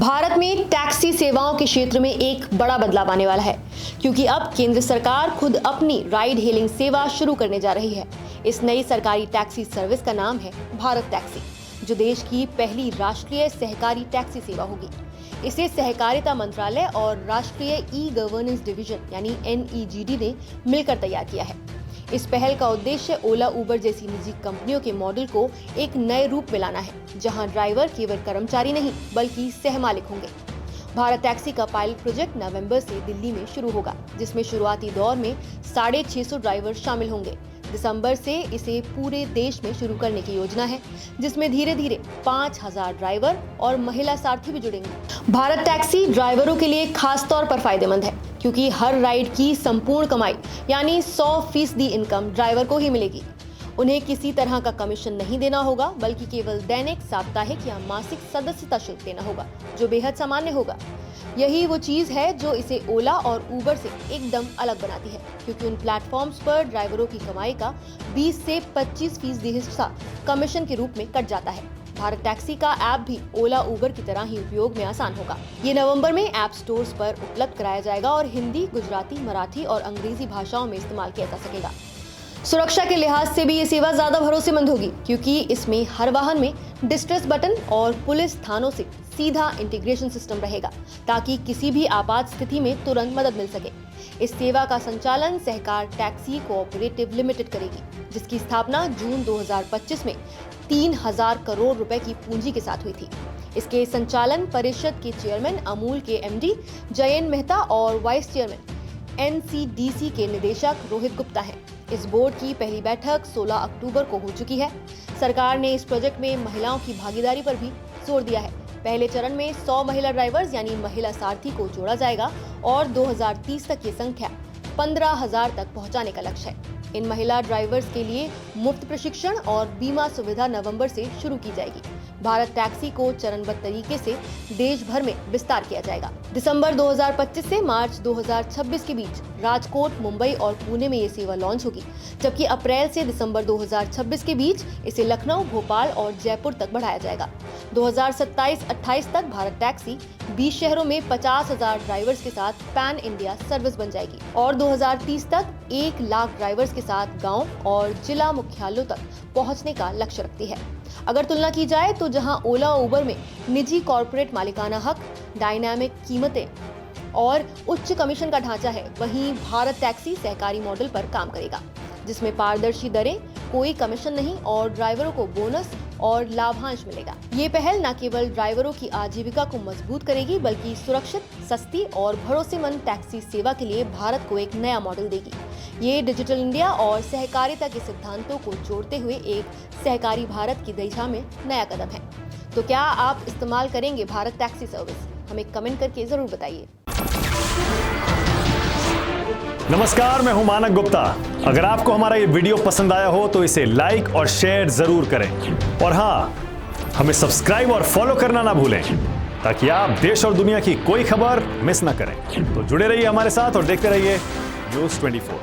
भारत में टैक्सी सेवाओं के क्षेत्र में एक बड़ा बदलाव आने वाला है, क्योंकि अब केंद्र सरकार खुद अपनी राइड हेलिंग सेवा शुरू करने जा रही है। इस नई सरकारी टैक्सी सर्विस का नाम है भारत टैक्सी, जो देश की पहली राष्ट्रीय सहकारी टैक्सी सेवा होगी। इसे सहकारिता मंत्रालय और राष्ट्रीय ई गवर्नेंस डिवीजन यानी NEGD ने मिलकर तैयार किया है। इस पहल का उद्देश्य ओला उबर जैसी निजी कंपनियों के मॉडल को एक नए रूप में लाना है, जहां ड्राइवर केवल कर्मचारी नहीं बल्कि सहमालिक होंगे। भारत टैक्सी का पायलट प्रोजेक्ट नवंबर से दिल्ली में शुरू होगा, जिसमें शुरुआती दौर में 650 ड्राइवर शामिल होंगे। दिसंबर से इसे पूरे देश में शुरू करने की योजना है, जिसमें धीरे धीरे 5000 ड्राइवर और महिला सारथी भी जुड़ेंगे। भारत टैक्सी ड्राइवरों के लिए खास तौर पर फायदेमंद है, क्योंकि हर राइड की संपूर्ण कमाई यानी 100% इनकम ड्राइवर को ही मिलेगी। उन्हें किसी तरह का कमीशन नहीं देना होगा, बल्कि केवल दैनिक, साप्ताहिक या मासिक सदस्यता शुल्क देना होगा, जो बेहद सामान्य होगा। यही वो चीज है जो इसे ओला और उबर से एकदम अलग बनाती है, क्योंकि उन प्लेटफॉर्म्स पर ड्राइवरों की कमाई का 20 से 25% हिस्सा कमीशन के रूप में कट जाता है। भारत टैक्सी का ऐप भी ओला उबर की तरह ही उपयोग में आसान होगा। ये नवंबर में ऐप स्टोर्स पर उपलब्ध कराया जाएगा और हिंदी, गुजराती, मराठी और अंग्रेजी भाषाओं में इस्तेमाल किया जा सकेगा। सुरक्षा के लिहाज से भी ये सेवा ज्यादा भरोसेमंद होगी, क्योंकि इसमें हर वाहन में डिस्ट्रेस बटन और पुलिस थानों से सीधा इंटीग्रेशन सिस्टम रहेगा, ताकि किसी भी आपात स्थिति में तुरंत मदद मिल सके। इस सेवा का संचालन सहकार टैक्सी कोऑपरेटिव लिमिटेड करेगी, जिसकी स्थापना जून 2025 में 3000 करोड़ रुपए की पूंजी के साथ हुई थी। इसके संचालन परिषद के चेयरमैन अमूल के MD जयंत मेहता और वाइस चेयरमैन NCDC के निदेशक रोहित गुप्ता हैं। इस बोर्ड की पहली बैठक 16 अक्टूबर को हो चुकी है। सरकार ने इस प्रोजेक्ट में महिलाओं की भागीदारी पर भी जोर दिया है। पहले चरण में 100 महिला ड्राइवर्स यानी महिला सारथी को जोड़ा जाएगा और 2030 तक ये संख्या 15,000 तक पहुंचाने का लक्ष्य है। इन महिला ड्राइवर्स के लिए मुफ्त प्रशिक्षण और बीमा सुविधा नवंबर से शुरू की जाएगी। भारत टैक्सी को चरणबद्ध तरीके से देश भर में विस्तार किया जाएगा। दिसंबर 2025 से मार्च 2026 के बीच राजकोट, मुंबई और पुणे में ये सेवा लॉन्च होगी, जबकि अप्रैल से दिसंबर 2026 के बीच इसे लखनऊ, भोपाल और जयपुर तक बढ़ाया जाएगा। 2027-28 तक भारत टैक्सी 20 शहरों में 50,000 ड्राइवर्स के साथ पैन इंडिया सर्विस बन जाएगी और 2030 तक 1 लाख ड्राइवर्स के साथ गांव और जिला मुख्यालयों तक पहुंचने का लक्ष्य रखती है। अगर तुलना की जाए तो जहां ओला उबर में निजी कॉर्पोरेट मालिकाना हक, डायनामिक कीमतें और उच्च कमीशन का ढांचा है, वहीं भारत टैक्सी सहकारी मॉडल पर काम करेगा, जिसमें पारदर्शी दरें, कोई कमीशन नहीं और ड्राइवरों को बोनस और लाभांश मिलेगा। ये पहल न केवल ड्राइवरों की आजीविका को मजबूत करेगी, बल्कि सुरक्षित, सस्ती और भरोसेमंद टैक्सी सेवा के लिए भारत को एक नया मॉडल देगी। ये डिजिटल इंडिया और सहकारिता के सिद्धांतों को जोड़ते हुए एक सहकारी भारत की दिशा में नया कदम है। तो क्या आप इस्तेमाल करेंगे भारत टैक्सी सर्विस? हमें कमेंट करके जरूर बताइए। नमस्कार, मैं हूं मानक गुप्ता। अगर आपको हमारा ये वीडियो पसंद आया हो तो इसे लाइक और शेयर जरूर करें, और हाँ, हमें सब्सक्राइब और फॉलो करना ना भूलें, ताकि आप देश और दुनिया की कोई खबर मिस ना करें। तो जुड़े रहिए हमारे साथ और देखते रहिए News 24।